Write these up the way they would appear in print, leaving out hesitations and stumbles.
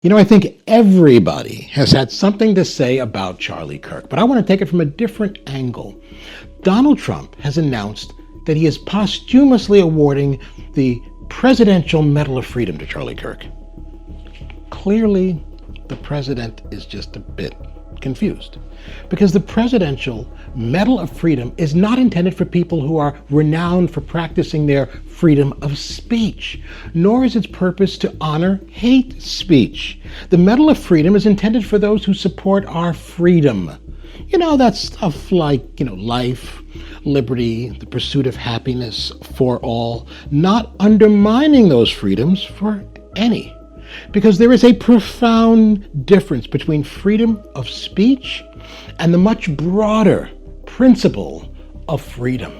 I think everybody has had something to say about Charlie Kirk, but I want to take it from a different angle. Donald Trump has announced that he is posthumously awarding the Presidential Medal of Freedom to Charlie Kirk. Clearly, the president is just a bit confused because the Presidential Medal of Freedom is not intended for people who are renowned for practicing their freedom of speech, nor is its purpose to honor hate speech. The Medal of Freedom is intended for those who support our freedom. That stuff like, life, liberty, the pursuit of happiness for all, not undermining those freedoms for any. Because there is a profound difference between freedom of speech and the much broader principle of freedom.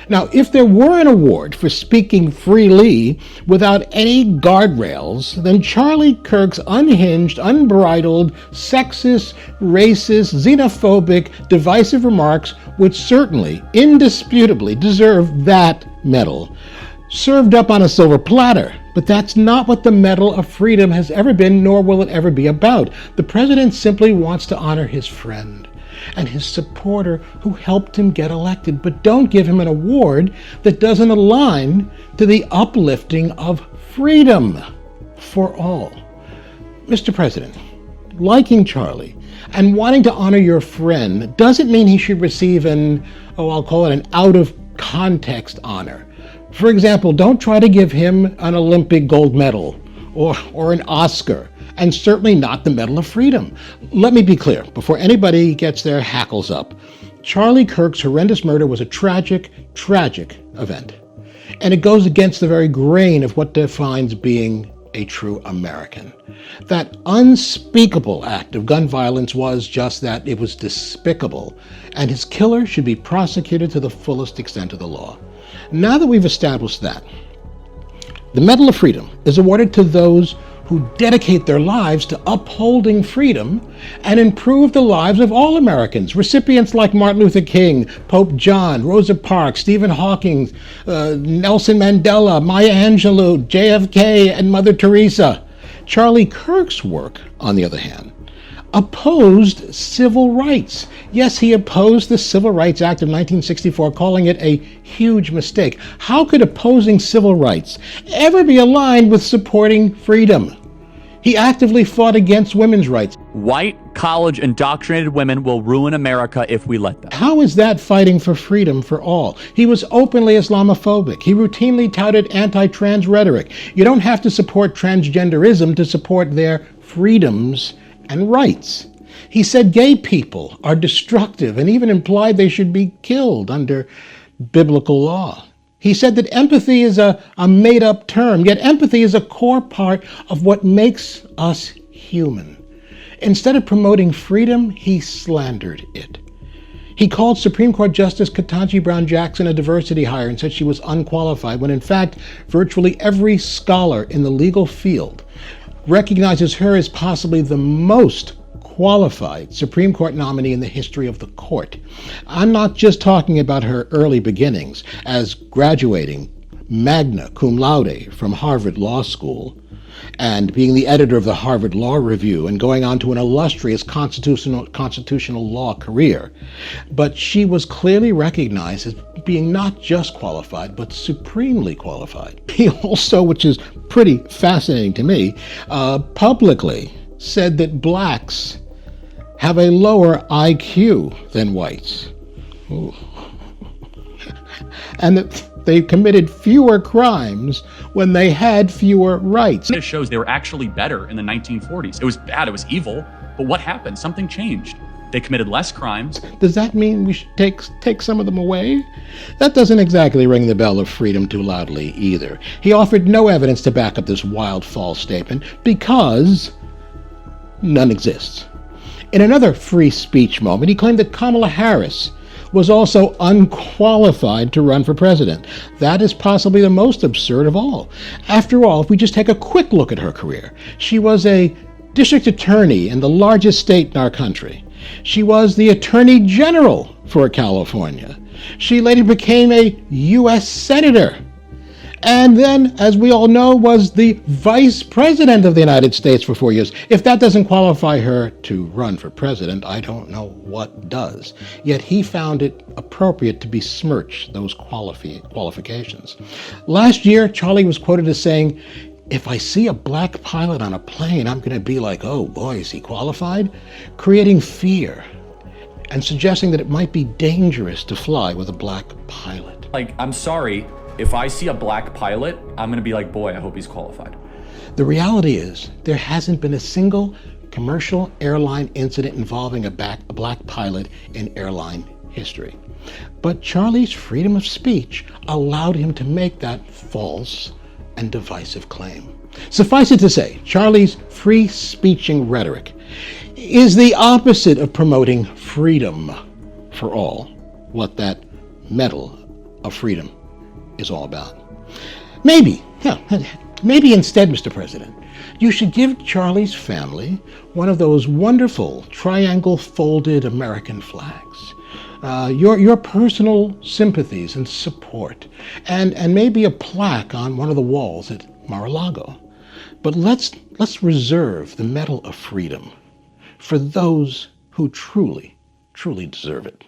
Now, if there were an award for speaking freely without any guardrails, then Charlie Kirk's unhinged, unbridled, sexist, racist, xenophobic, divisive remarks would certainly, indisputably deserve that medal, served up on a silver platter. But that's not what the Medal of Freedom has ever been, nor will it ever be about. The president simply wants to honor his friend and his supporter who helped him get elected, but don't give him an award that doesn't align to the uplifting of freedom for all. Mr. President, liking Charlie and wanting to honor your friend doesn't mean he should receive I'll call it an out-of-context honor. For example, don't try to give him an Olympic gold medal or an Oscar, and certainly not the Medal of Freedom. Let me be clear, before anybody gets their hackles up, Charlie Kirk's horrendous murder was a tragic, tragic event. And it goes against the very grain of what defines being a true American. That unspeakable act of gun violence was just that. It was despicable, and his killer should be prosecuted to the fullest extent of the law. Now that we've established that, the Medal of Freedom is awarded to those who dedicate their lives to upholding freedom and improve the lives of all Americans. Recipients like Martin Luther King, Pope John, Rosa Parks, Stephen Hawking, Nelson Mandela, Maya Angelou, JFK, and Mother Teresa. Charlie Kirk's work, on the other hand, opposed civil rights. Yes, he opposed the Civil Rights Act of 1964, calling it a huge mistake. How could opposing civil rights ever be aligned with supporting freedom? He actively fought against women's rights. White, college-indoctrinated women will ruin America if we let them. How is that fighting for freedom for all? He was openly Islamophobic. He routinely touted anti-trans rhetoric. You don't have to support transgenderism to support their freedoms and rights. He said gay people are destructive and even implied they should be killed under biblical law. He said that empathy is a made-up term, yet empathy is a core part of what makes us human. Instead of promoting freedom, he slandered it. He called Supreme Court Justice Ketanji Brown Jackson a diversity hire and said she was unqualified, when in fact, virtually every scholar in the legal field recognizes her as possibly the most qualified Supreme Court nominee in the history of the court. I'm not just talking about her early beginnings as graduating magna cum laude from Harvard Law School and being the editor of the Harvard Law Review and going on to an illustrious constitutional law career. But she was clearly recognized as being not just qualified, but supremely qualified. He also, which is pretty fascinating to me, publicly said that blacks have a lower IQ than whites. Ooh. And that they committed fewer crimes when they had fewer rights. It shows they were actually better in the 1940s. It was bad, it was evil, but what happened? Something changed. They committed less crimes. Does that mean we should take some of them away? That doesn't exactly ring the bell of freedom too loudly either. He offered no evidence to back up this wild false statement because none exists. In another free speech moment, he claimed that Kamala Harris was also unqualified to run for president. That is possibly the most absurd of all. After all, if we just take a quick look at her career, she was a district attorney in the largest state in our country. She was the attorney general for California. She later became a U.S. senator. And then, as we all know, was the vice president of the United States for 4 years. If that doesn't qualify her to run for president, I don't know what does. Yet he found it appropriate to besmirch those qualifications. Last year, Charlie was quoted as saying, "If I see a black pilot on a plane, I'm going to be like, oh boy, is he qualified?" Creating fear and suggesting that it might be dangerous to fly with a black pilot. Like, I'm sorry, if I see a black pilot, I'm gonna be like, boy, I hope he's qualified. The reality is, there hasn't been a single commercial airline incident involving a black pilot in airline history. But Charlie's freedom of speech allowed him to make that false and divisive claim. Suffice it to say, Charlie's free-speeching rhetoric is the opposite of promoting freedom for all, what that medal of freedom is all about. Maybe instead, Mr. President, you should give Charlie's family one of those wonderful triangle folded American flags. Your personal sympathies and support, and maybe a plaque on one of the walls at Mar-a-Lago. But let's reserve the medal of freedom for those who truly deserve it.